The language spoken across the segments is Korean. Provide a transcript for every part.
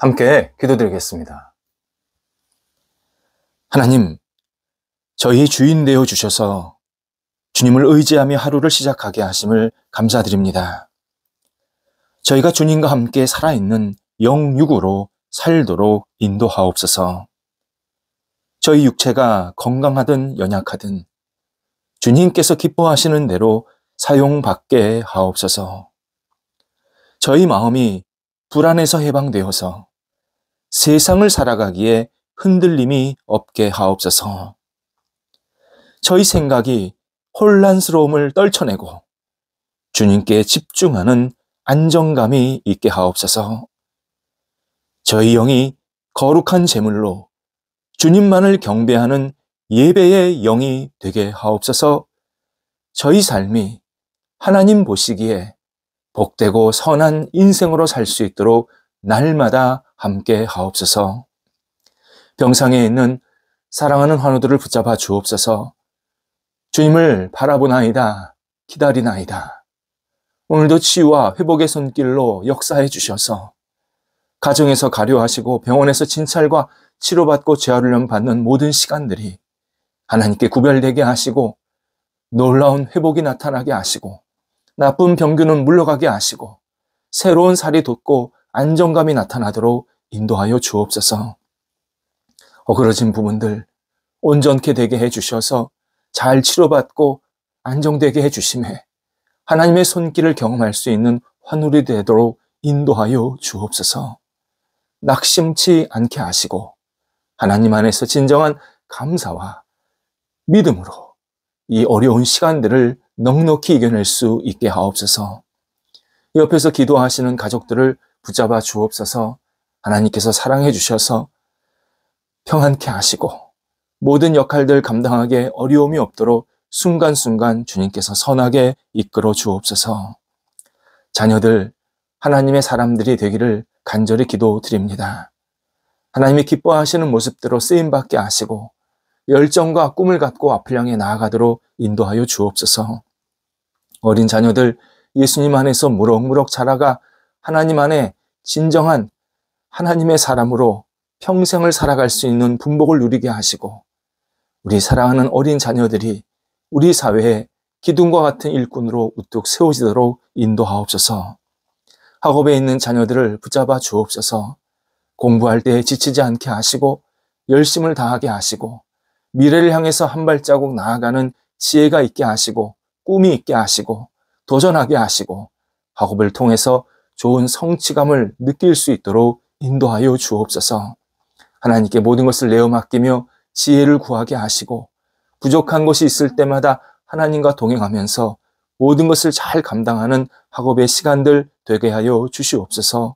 함께 기도드리겠습니다. 하나님, 저희 주인 되어 주셔서 주님을 의지하며 하루를 시작하게 하심을 감사드립니다. 저희가 주님과 함께 살아있는 영육으로 살도록 인도하옵소서. 저희 육체가 건강하든 연약하든 주님께서 기뻐하시는 대로 사용받게 하옵소서. 저희 마음이 불안에서 해방되어서 세상을 살아가기에 흔들림이 없게 하옵소서. 저희 생각이 혼란스러움을 떨쳐내고 주님께 집중하는 안정감이 있게 하옵소서. 저희 영이 거룩한 제물로 주님만을 경배하는 예배의 영이 되게 하옵소서. 저희 삶이 하나님 보시기에 복되고 선한 인생으로 살 수 있도록 날마다 함께 하옵소서. 병상에 있는 사랑하는 환우들을 붙잡아 주옵소서. 주님을 바라보나이다, 기다리나이다. 오늘도 치유와 회복의 손길로 역사해 주셔서 가정에서 가료하시고 병원에서 진찰과 치료받고 재활훈련 받는 모든 시간들이 하나님께 구별되게 하시고 놀라운 회복이 나타나게 하시고 나쁜 병균은 물러가게 하시고 새로운 살이 돋고 안정감이 나타나도록 인도하여 주옵소서. 어그러진 부분들 온전케 되게 해주셔서 잘 치료받고 안정되게 해주심에 하나님의 손길을 경험할 수 있는 환울이 되도록 인도하여 주옵소서. 낙심치 않게 하시고 하나님 안에서 진정한 감사와 믿음으로 이 어려운 시간들을 넉넉히 이겨낼 수 있게 하옵소서. 옆에서 기도하시는 가족들을 붙잡아 주옵소서. 하나님께서 사랑해 주셔서 평안케 하시고 모든 역할들 감당하기에 어려움이 없도록 순간순간 주님께서 선하게 이끌어 주옵소서. 자녀들 하나님의 사람들이 되기를 간절히 기도드립니다. 하나님이 기뻐하시는 모습대로 쓰임받게 하시고 열정과 꿈을 갖고 앞을 향해 나아가도록 인도하여 주옵소서. 어린 자녀들 예수님 안에서 무럭무럭 자라가 하나님 안에 진정한 하나님의 사람으로 평생을 살아갈 수 있는 분복을 누리게 하시고 우리 사랑하는 어린 자녀들이 우리 사회에 기둥과 같은 일꾼으로 우뚝 세워지도록 인도하옵소서. 학업에 있는 자녀들을 붙잡아 주옵소서. 공부할 때 지치지 않게 하시고 열심을 다하게 하시고 미래를 향해서 한 발자국 나아가는 지혜가 있게 하시고 꿈이 있게 하시고 도전하게 하시고 학업을 통해서 좋은 성취감을 느낄 수 있도록 인도하여 주옵소서. 하나님께 모든 것을 내어 맡기며 지혜를 구하게 하시고 부족한 것이 있을 때마다 하나님과 동행하면서 모든 것을 잘 감당하는 학업의 시간들 되게 하여 주시옵소서.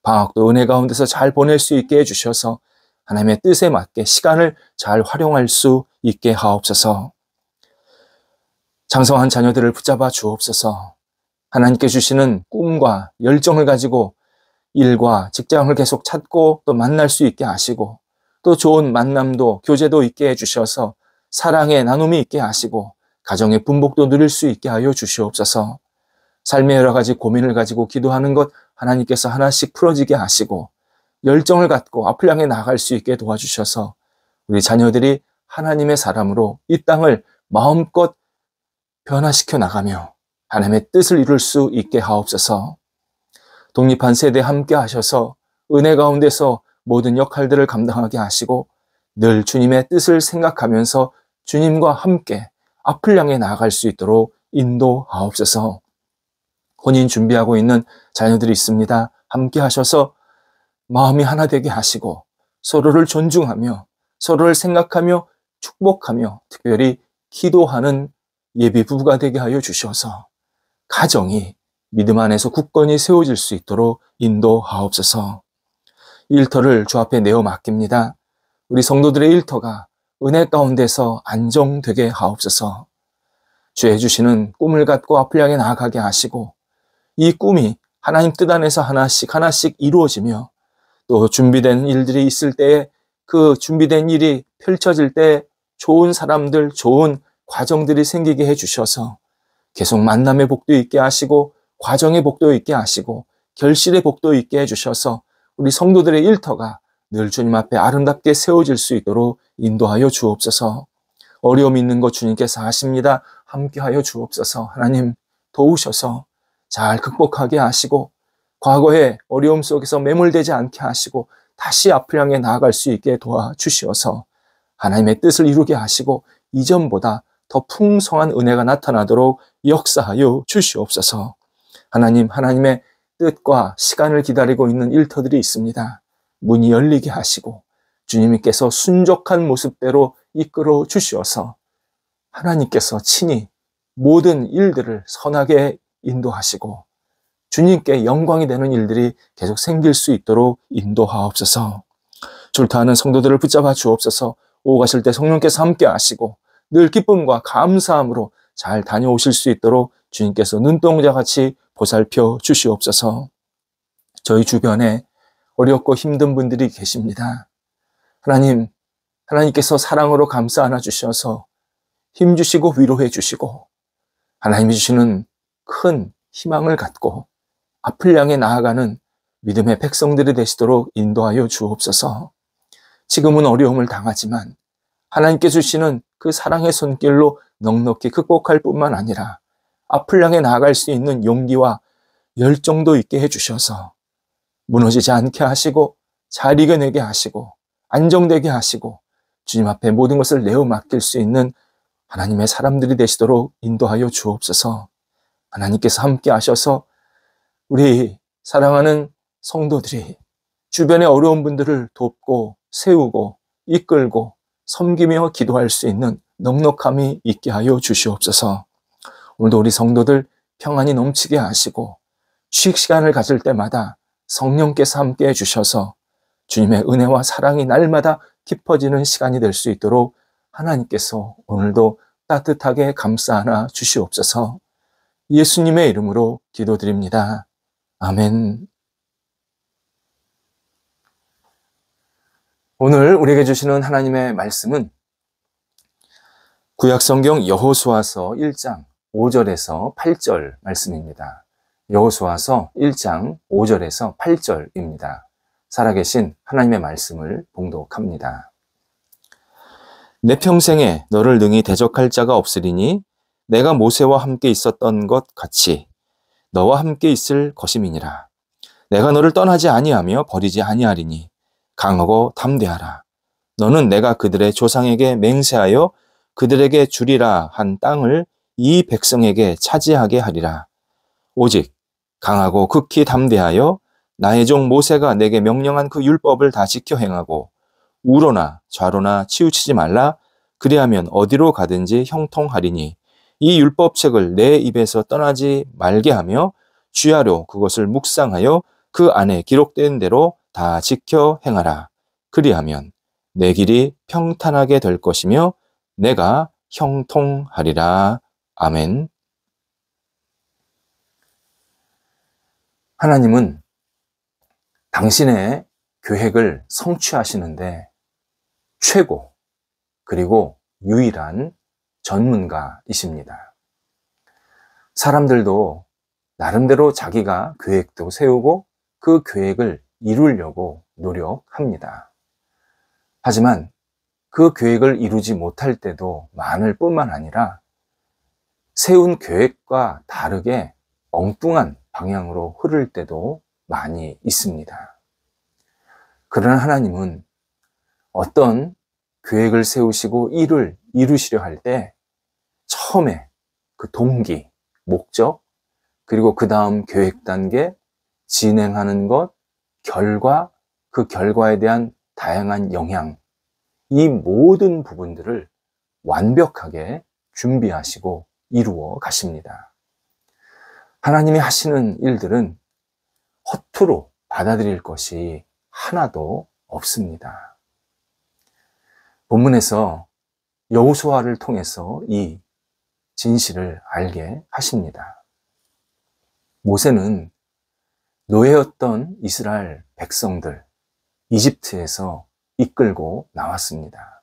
방학도 은혜 가운데서 잘 보낼 수 있게 해주셔서 하나님의 뜻에 맞게 시간을 잘 활용할 수 있게 하옵소서. 장성한 자녀들을 붙잡아 주옵소서. 하나님께 주시는 꿈과 열정을 가지고 일과 직장을 계속 찾고 또 만날 수 있게 하시고 또 좋은 만남도 교제도 있게 해주셔서 사랑의 나눔이 있게 하시고 가정의 분복도 누릴 수 있게 하여 주시옵소서. 삶의 여러 가지 고민을 가지고 기도하는 것 하나님께서 하나씩 풀어지게 하시고 열정을 갖고 앞을 향해 나아갈 수 있게 도와주셔서 우리 자녀들이 하나님의 사람으로 이 땅을 마음껏 변화시켜 나가며 하나님의 뜻을 이룰 수 있게 하옵소서. 독립한 세대 함께 하셔서 은혜 가운데서 모든 역할들을 감당하게 하시고 늘 주님의 뜻을 생각하면서 주님과 함께 앞을 향해 나아갈 수 있도록 인도하옵소서. 혼인 준비하고 있는 자녀들이 있습니다. 함께 하셔서 마음이 하나 되게 하시고 서로를 존중하며 서로를 생각하며 축복하며 특별히 기도하는 예비 부부가 되게 하여 주셔서 가정이 믿음 안에서 굳건히 세워질 수 있도록 인도하옵소서. 일터를 주 앞에 내어 맡깁니다. 우리 성도들의 일터가 은혜 가운데서 안정되게 하옵소서. 주의 주시는 꿈을 갖고 앞을 향해 나아가게 하시고 이 꿈이 하나님 뜻 안에서 하나씩 하나씩 이루어지며 또 준비된 일들이 있을 때에 그 준비된 일이 펼쳐질 때 좋은 사람들, 좋은 과정들이 생기게 해주셔서 계속 만남의 복도 있게 하시고 과정의 복도 있게 하시고 결실의 복도 있게 해주셔서 우리 성도들의 일터가 늘 주님 앞에 아름답게 세워질 수 있도록 인도하여 주옵소서. 어려움 있는 것 주님께서 아십니다. 함께하여 주옵소서. 하나님 도우셔서 잘 극복하게 하시고 과거의 어려움 속에서 매몰되지 않게 하시고 다시 앞을 향해 나아갈 수 있게 도와주시어서 하나님의 뜻을 이루게 하시고 이전보다 더 풍성한 은혜가 나타나도록 역사하여 주시옵소서. 하나님, 하나님의 뜻과 시간을 기다리고 있는 일터들이 있습니다. 문이 열리게 하시고 주님께서 순종한 모습대로 이끌어 주시어서 하나님께서 친히 모든 일들을 선하게 인도하시고 주님께 영광이 되는 일들이 계속 생길 수 있도록 인도하옵소서. 출타하는 성도들을 붙잡아 주옵소서. 오고 가실 때 성령께서 함께 하시고 늘 기쁨과 감사함으로 잘 다녀오실 수 있도록 주님께서 눈동자같이 보살펴 주시옵소서. 저희 주변에 어렵고 힘든 분들이 계십니다. 하나님, 하나님께서 사랑으로 감싸 안아 주셔서 힘주시고 위로해 주시고 하나님이 주시는 큰 희망을 갖고 앞을 향해 나아가는 믿음의 백성들이 되시도록 인도하여 주옵소서. 지금은 어려움을 당하지만 하나님께 주시는 그 사랑의 손길로 넉넉히 극복할 뿐만 아니라 앞을 향해 나아갈 수 있는 용기와 열정도 있게 해주셔서 무너지지 않게 하시고 잘 이겨내게 하시고 안정되게 하시고 주님 앞에 모든 것을 내어 맡길 수 있는 하나님의 사람들이 되시도록 인도하여 주옵소서. 하나님께서 함께 하셔서 우리 사랑하는 성도들이 주변의 어려운 분들을 돕고 세우고 이끌고 섬기며 기도할 수 있는 넉넉함이 있게 하여 주시옵소서. 오늘도 우리 성도들 평안이 넘치게 하시고 휴식 시간을 가질 때마다 성령께서 함께 해주셔서 주님의 은혜와 사랑이 날마다 깊어지는 시간이 될 수 있도록 하나님께서 오늘도 따뜻하게 감싸 안아 주시옵소서. 예수님의 이름으로 기도드립니다. 아멘. 오늘 우리에게 주시는 하나님의 말씀은 구약성경 여호수아서 1장 5절에서 8절 말씀입니다. 여호수아서 1장 5절에서 8절입니다. 살아계신 하나님의 말씀을 봉독합니다. 내 평생에 너를 능히 대적할 자가 없으리니 내가 모세와 함께 있었던 것 같이 너와 함께 있을 것임이니라. 내가 너를 떠나지 아니하며 버리지 아니하리니 강하고 담대하라. 너는 내가 그들의 조상에게 맹세하여 그들에게 주리라 한 땅을 이 백성에게 차지하게 하리라. 오직 강하고 극히 담대하여 나의 종 모세가 내게 명령한 그 율법을 다 지켜 행하고 우로나 좌로나 치우치지 말라. 그리하면 어디로 가든지 형통하리니 이 율법책을 내 입에서 떠나지 말게 하며 주야로 그것을 묵상하여 그 안에 기록된 대로 다 지켜 행하라. 그리하면 내 길이 평탄하게 될 것이며 내가 형통하리라. 아멘. 하나님은 당신의 계획을 성취하시는데 최고 그리고 유일한 전문가이십니다. 사람들도 나름대로 자기가 계획도 세우고 그 계획을 이루려고 노력합니다. 하지만 그 계획을 이루지 못할 때도 많을 뿐만 아니라 세운 계획과 다르게 엉뚱한 방향으로 흐를 때도 많이 있습니다. 그러나 하나님은 어떤 계획을 세우시고 일을 이루시려 할 때 처음에 그 동기, 목적, 그리고 그 다음 계획 단계, 진행하는 것, 결과, 그 결과에 대한 다양한 영향, 이 모든 부분들을 완벽하게 준비하시고 이루어 가십니다. 하나님이 하시는 일들은 허투루 받아들일 것이 하나도 없습니다. 본문에서 여호수아를 통해서 이 진실을 알게 하십니다. 모세는 노예였던 이스라엘 백성들 이집트에서 이끌고 나왔습니다.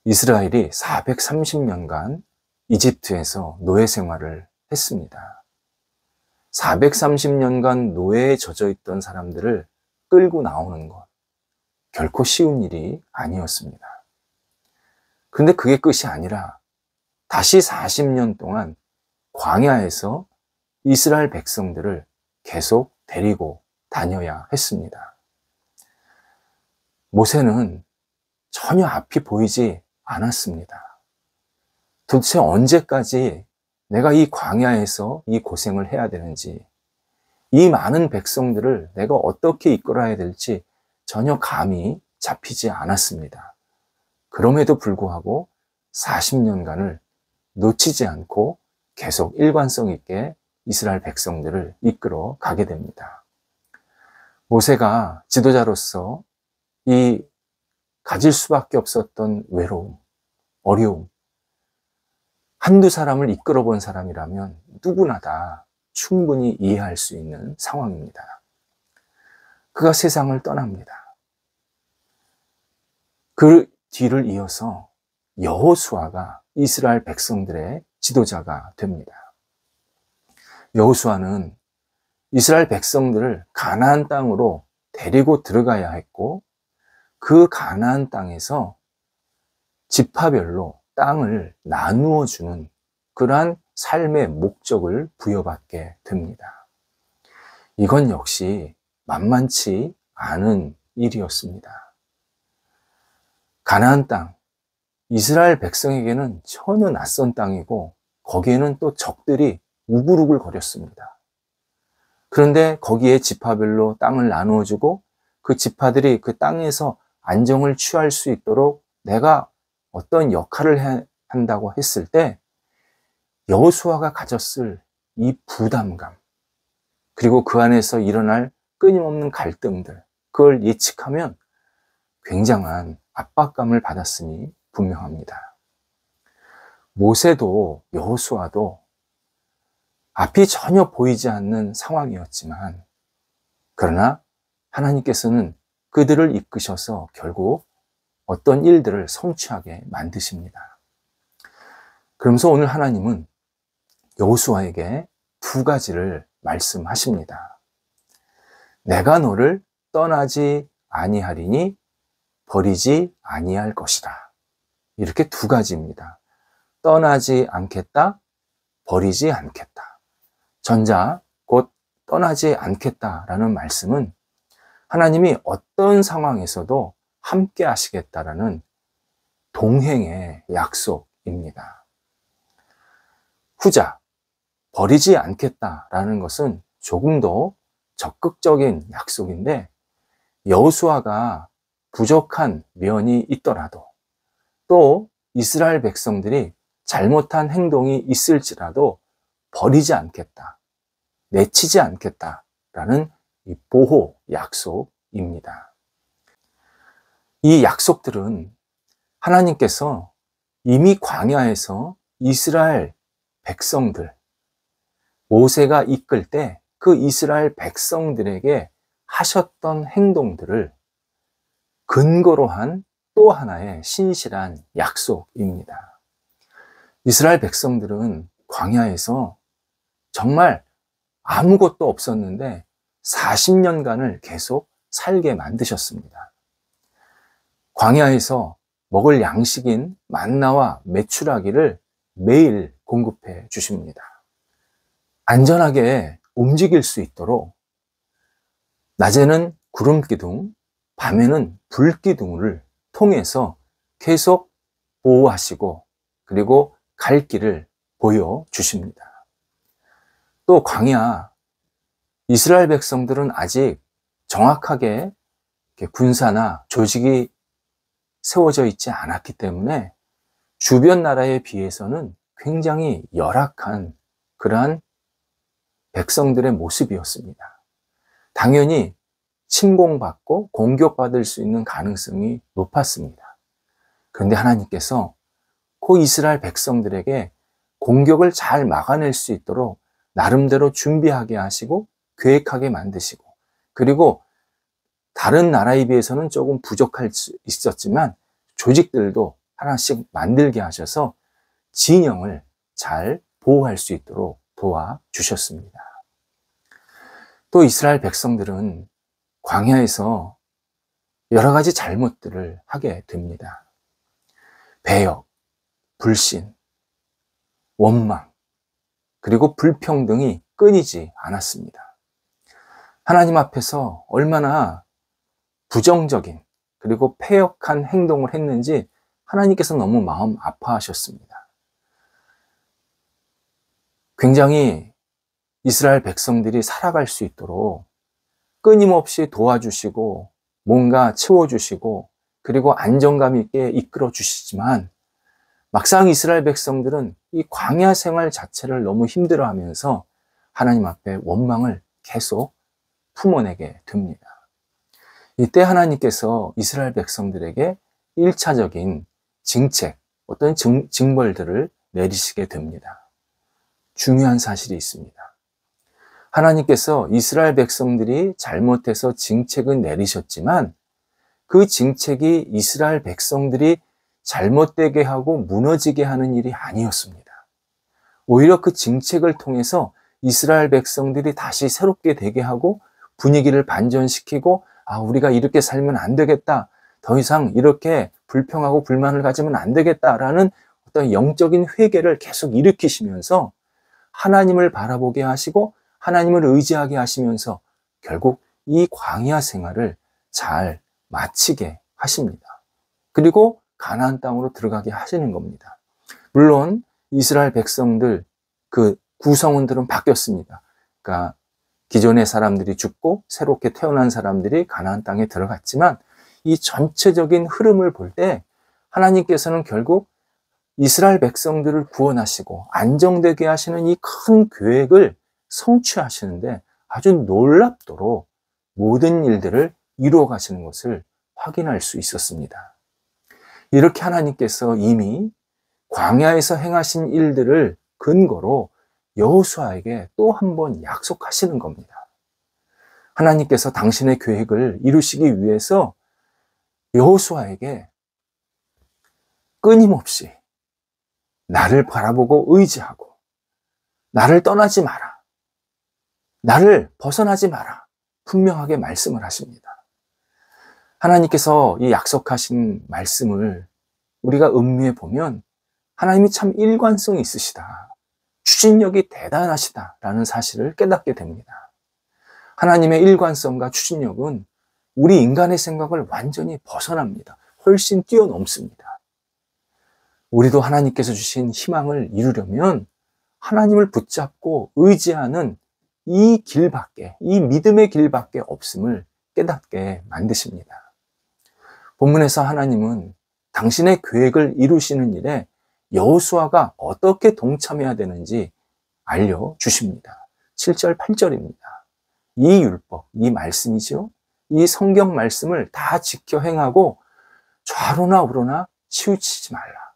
이스라엘이 430년간 이집트에서 노예 생활을 했습니다. 430년간 노예에 젖어 있던 사람들을 끌고 나오는 것, 결코 쉬운 일이 아니었습니다. 그런데 그게 끝이 아니라 다시 40년 동안 광야에서 이스라엘 백성들을 계속 데리고 다녀야 했습니다. 모세는 전혀 앞이 보이지 않았습니다. 도대체 언제까지 내가 이 광야에서 이 고생을 해야 되는지, 이 많은 백성들을 내가 어떻게 이끌어야 될지 전혀 감이 잡히지 않았습니다. 그럼에도 불구하고 40년간을 놓치지 않고 계속 일관성 있게 이스라엘 백성들을 이끌어 가게 됩니다. 모세가 지도자로서 이 가질 수밖에 없었던 외로움, 어려움, 한두 사람을 이끌어 본 사람이라면 누구나 다 충분히 이해할 수 있는 상황입니다. 그가 세상을 떠납니다. 그 뒤를 이어서 여호수아가 이스라엘 백성들의 지도자가 됩니다. 여호수아는 이스라엘 백성들을 가나안 땅으로 데리고 들어가야 했고, 그 가나안 땅에서 지파별로 땅을 나누어 주는 그러한 삶의 목적을 부여받게 됩니다. 이건 역시 만만치 않은 일이었습니다. 가나안 땅, 이스라엘 백성에게는 전혀 낯선 땅이고 거기에는 또 적들이 우글우글 거렸습니다. 그런데 거기에 지파별로 땅을 나누어 주고 그 지파들이 그 땅에서 안정을 취할 수 있도록 내가 어떤 역할을 한다고 했을 때 여호수아가 가졌을 이 부담감, 그리고 그 안에서 일어날 끊임없는 갈등들, 그걸 예측하면 굉장한 압박감을 받았음이 분명합니다. 모세도 여호수아도 앞이 전혀 보이지 않는 상황이었지만, 그러나 하나님께서는 그들을 이끄셔서 결국 어떤 일들을 성취하게 만드십니다. 그러면서 오늘 하나님은 여호수아에게 두 가지를 말씀하십니다. 내가 너를 떠나지 아니하리니 버리지 아니할 것이다. 이렇게 두 가지입니다. 떠나지 않겠다, 버리지 않겠다. 전자, 곧 떠나지 않겠다라는 말씀은 하나님이 어떤 상황에서도 함께 하시겠다라는 동행의 약속입니다. 후자, 버리지 않겠다라는 것은 조금 더 적극적인 약속인데, 여호수아가 부족한 면이 있더라도, 또 이스라엘 백성들이 잘못한 행동이 있을지라도 버리지 않겠다, 내치지 않겠다라는 이 보호 약속입니다. 이 약속들은 하나님께서 이미 광야에서 이스라엘 백성들, 모세가 이끌 때 그 이스라엘 백성들에게 하셨던 행동들을 근거로 한 또 하나의 신실한 약속입니다. 이스라엘 백성들은 광야에서 정말 아무것도 없었는데 40년간을 계속 살게 만드셨습니다. 광야에서 먹을 양식인 만나와 메추라기를 매일 공급해 주십니다. 안전하게 움직일 수 있도록 낮에는 구름 기둥, 밤에는 불 기둥을 통해서 계속 보호하시고, 그리고 갈 길을 보여주십니다. 또 광야, 이스라엘 백성들은 아직 정확하게 군사나 조직이 세워져 있지 않았기 때문에 주변 나라에 비해서는 굉장히 열악한 그러한 백성들의 모습이었습니다. 당연히 침공받고 공격받을 수 있는 가능성이 높았습니다. 그런데 하나님께서 그 이스라엘 백성들에게 공격을 잘 막아낼 수 있도록 나름대로 준비하게 하시고 계획하게 만드시고, 그리고 다른 나라에 비해서는 조금 부족할 수 있었지만 조직들도 하나씩 만들게 하셔서 진영을 잘 보호할 수 있도록 도와주셨습니다. 또 이스라엘 백성들은 광야에서 여러 가지 잘못들을 하게 됩니다. 배역, 불신, 원망, 그리고 불평등이 끊이지 않았습니다. 하나님 앞에서 얼마나 부정적인 그리고 패역한 행동을 했는지 하나님께서 너무 마음 아파하셨습니다. 굉장히 이스라엘 백성들이 살아갈 수 있도록 끊임없이 도와주시고 뭔가 채워주시고 그리고 안정감 있게 이끌어 주시지만 막상 이스라엘 백성들은 이 광야 생활 자체를 너무 힘들어하면서 하나님 앞에 원망을 계속 품어내게 됩니다. 이때 하나님께서 이스라엘 백성들에게 1차적인 징책, 어떤 징벌들을 내리시게 됩니다. 중요한 사실이 있습니다. 하나님께서 이스라엘 백성들이 잘못해서 징책은 내리셨지만 그 징책이 이스라엘 백성들이 잘못되게 하고 무너지게 하는 일이 아니었습니다. 오히려 그 징책을 통해서 이스라엘 백성들이 다시 새롭게 되게 하고 분위기를 반전시키고 우리가 이렇게 살면 안 되겠다. 더 이상 이렇게 불평하고 불만을 가지면 안 되겠다라는 어떤 영적인 회개를 계속 일으키시면서 하나님을 바라보게 하시고 하나님을 의지하게 하시면서 결국 이 광야 생활을 잘 마치게 하십니다. 그리고 가나안 땅으로 들어가게 하시는 겁니다. 물론 이스라엘 백성들 그 구성원들은 바뀌었습니다. 그러니까 기존의 사람들이 죽고 새롭게 태어난 사람들이 가나안 땅에 들어갔지만 이 전체적인 흐름을 볼 때 하나님께서는 결국 이스라엘 백성들을 구원하시고 안정되게 하시는 이 큰 계획을 성취하시는데 아주 놀랍도록 모든 일들을 이루어 가시는 것을 확인할 수 있었습니다. 이렇게 하나님께서 이미 광야에서 행하신 일들을 근거로 여호수아에게 또 한 번 약속하시는 겁니다. 하나님께서 당신의 계획을 이루시기 위해서 여호수아에게 끊임없이 나를 바라보고 의지하고 나를 떠나지 마라. 나를 벗어나지 마라. 분명하게 말씀을 하십니다. 하나님께서 이 약속하신 말씀을 우리가 음미해 보면 하나님이 참 일관성이 있으시다. 추진력이 대단하시다라는 사실을 깨닫게 됩니다. 하나님의 일관성과 추진력은 우리 인간의 생각을 완전히 벗어납니다. 훨씬 뛰어넘습니다. 우리도 하나님께서 주신 희망을 이루려면 하나님을 붙잡고 의지하는 이 길밖에, 이 믿음의 길밖에 없음을 깨닫게 만드십니다. 본문에서 하나님은 당신의 계획을 이루시는 일에 여호수아가 어떻게 동참해야 되는지 알려주십니다. 7절, 8절입니다. 이 율법, 이 말씀이죠. 이 성경 말씀을 다 지켜 행하고 좌로나 우로나 치우치지 말라.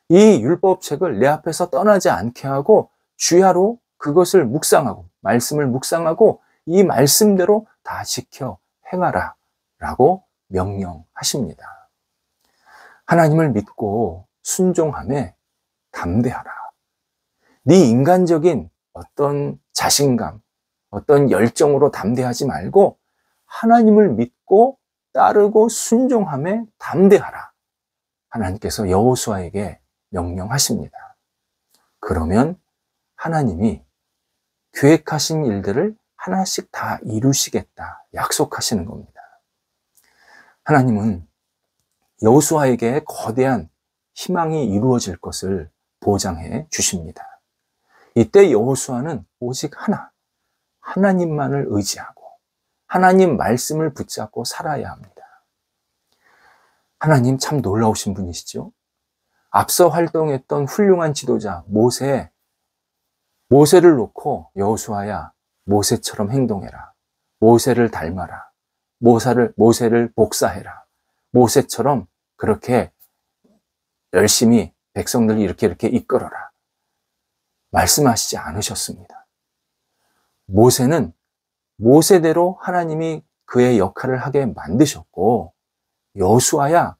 이 율법책을 내 앞에서 떠나지 않게 하고 주야로 그것을 묵상하고 말씀을 묵상하고 이 말씀대로 다 지켜 행하라 라고 명령하십니다. 하나님을 믿고 순종함에 담대하라. 네 인간적인 어떤 자신감, 어떤 열정으로 담대하지 말고 하나님을 믿고 따르고 순종함에 담대하라. 하나님께서 여호수아에게 명령하십니다. 그러면 하나님이 계획하신 일들을 하나씩 다 이루시겠다 약속하시는 겁니다. 하나님은 여호수아에게 거대한 희망이 이루어질 것을 보장해 주십니다. 이때 여호수아는 오직 하나님만을 의지하고 하나님 말씀을 붙잡고 살아야 합니다. 하나님 참 놀라우신 분이시죠? 앞서 활동했던 훌륭한 지도자 모세를 놓고 여호수아야 모세처럼 행동해라. 모세를 닮아라. 모세를 복사해라. 모세처럼 그렇게 열심히 백성들을 이렇게 이끌어라. 말씀하시지 않으셨습니다. 모세는 모세대로 하나님이 그의 역할을 하게 만드셨고 여호수아야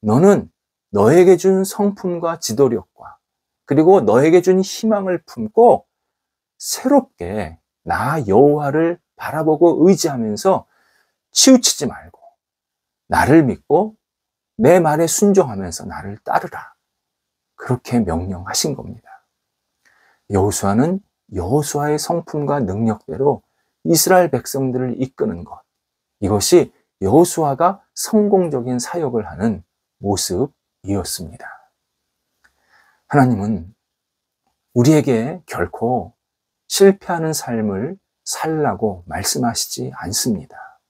너는 너에게 준 성품과 지도력과 그리고 너에게 준 희망을 품고 새롭게 나 여호와를 바라보고 의지하면서 치우치지 말고 나를 믿고 내 말에 순종하면서 나를 따르라. 그렇게 명령하신 겁니다. 여호수아는 여호수아의 성품과 능력대로 이스라엘 백성들을 이끄는 것, 이것이 여호수아가 성공적인 사역을 하는 모습이었습니다. 하나님은 우리에게 결코 실패하는 삶을 살라고 말씀하시지 않습니다.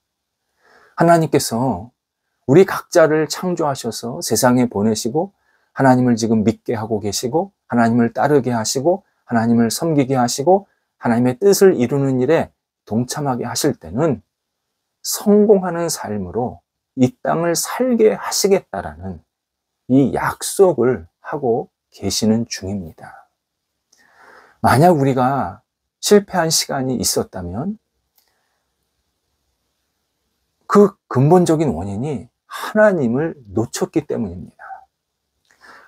하나님께서 우리 각자를 창조하셔서 세상에 보내시고 하나님을 지금 믿게 하고 계시고 하나님을 따르게 하시고 하나님을 섬기게 하시고 하나님의 뜻을 이루는 일에 동참하게 하실 때는 성공하는 삶으로 이 땅을 살게 하시겠다라는 이 약속을 하고 계시는 중입니다. 만약 우리가 실패한 시간이 있었다면 그 근본적인 원인이 하나님을 놓쳤기 때문입니다.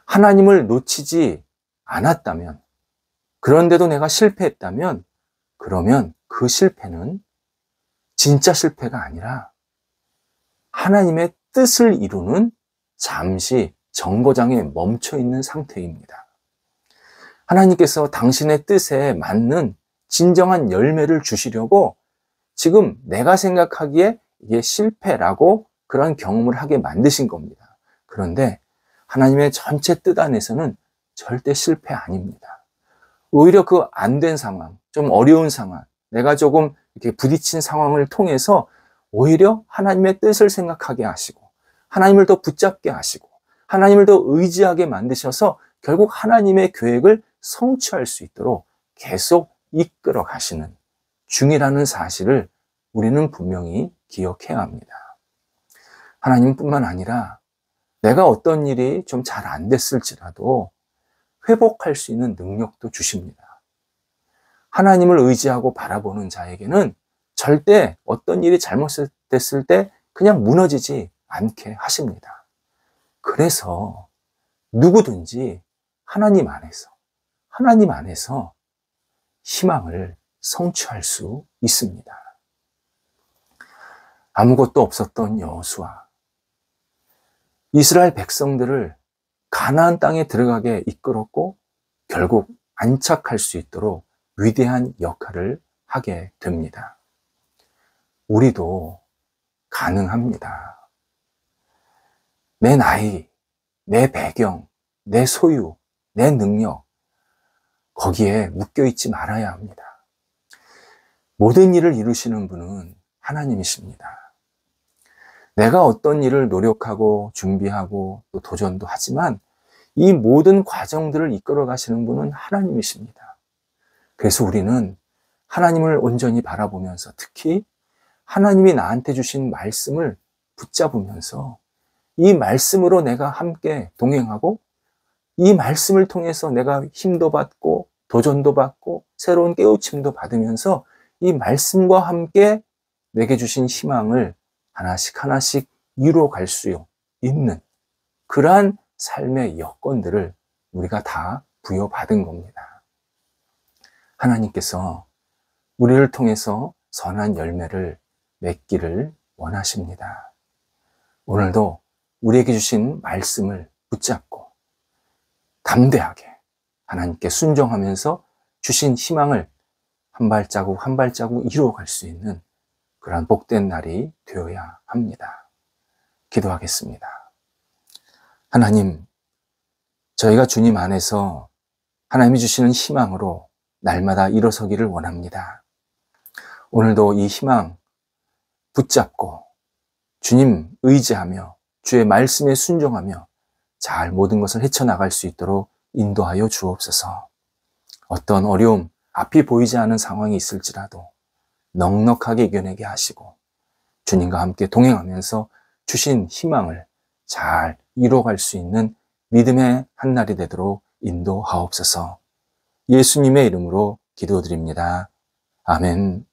하나님을 놓치지 않았다면, 그런데도 내가 실패했다면, 그러면 그 실패는 진짜 실패가 아니라 하나님의 뜻을 이루는 잠시 정거장에 멈춰 있는 상태입니다. 하나님께서 당신의 뜻에 맞는 진정한 열매를 주시려고 지금 내가 생각하기에 이게 실패라고 그런 경험을 하게 만드신 겁니다. 그런데 하나님의 전체 뜻 안에서는 절대 실패 아닙니다. 오히려 그 안 된 상황, 좀 어려운 상황, 내가 조금 이렇게 부딪힌 상황을 통해서 오히려 하나님의 뜻을 생각하게 하시고 하나님을 더 붙잡게 하시고 하나님을 더 의지하게 만드셔서 결국 하나님의 계획을 성취할 수 있도록 계속 이끌어 가시는 중이라는 사실을 우리는 분명히 기억해야 합니다. 하나님뿐만 아니라 내가 어떤 일이 좀 잘 안 됐을지라도 회복할 수 있는 능력도 주십니다. 하나님을 의지하고 바라보는 자에게는 절대 어떤 일이 잘못됐을 때 그냥 무너지지 않게 하십니다. 그래서 누구든지 하나님 안에서 희망을 성취할 수 있습니다. 아무것도 없었던 여호수아, 이스라엘 백성들을 가나안 땅에 들어가게 이끌었고 결국 안착할 수 있도록 위대한 역할을 하게 됩니다. 우리도 가능합니다. 내 나이, 내 배경, 내 소유, 내 능력, 거기에 묶여있지 말아야 합니다. 모든 일을 이루시는 분은 하나님이십니다. 내가 어떤 일을 노력하고 준비하고 또 도전도 하지만 이 모든 과정들을 이끌어 가시는 분은 하나님이십니다. 그래서 우리는 하나님을 온전히 바라보면서 특히 하나님이 나한테 주신 말씀을 붙잡으면서 이 말씀으로 내가 함께 동행하고 이 말씀을 통해서 내가 힘도 받고 도전도 받고 새로운 깨우침도 받으면서 이 말씀과 함께 내게 주신 희망을 하나씩 이루어갈 수 있는 그러한 삶의 여건들을 우리가 다 부여받은 겁니다. 하나님께서 우리를 통해서 선한 열매를 맺기를 원하십니다. 오늘도 우리에게 주신 말씀을 붙잡고 담대하게 하나님께 순종하면서 주신 희망을 한 발자국 한 발자국 이루어갈 수 있는 그러한 복된 날이 되어야 합니다. 기도하겠습니다. 하나님, 저희가 주님 안에서 하나님이 주시는 희망으로 날마다 일어서기를 원합니다. 오늘도 이 희망 붙잡고 주님 의지하며 주의 말씀에 순종하며 잘 모든 것을 헤쳐나갈 수 있도록 인도하여 주옵소서. 어떤 어려움, 앞이 보이지 않은 상황이 있을지라도 넉넉하게 이겨내게 하시고 주님과 함께 동행하면서 주신 희망을 잘 이뤄갈 수 있는 믿음의 한날이 되도록 인도하옵소서. 예수님의 이름으로 기도드립니다. 아멘.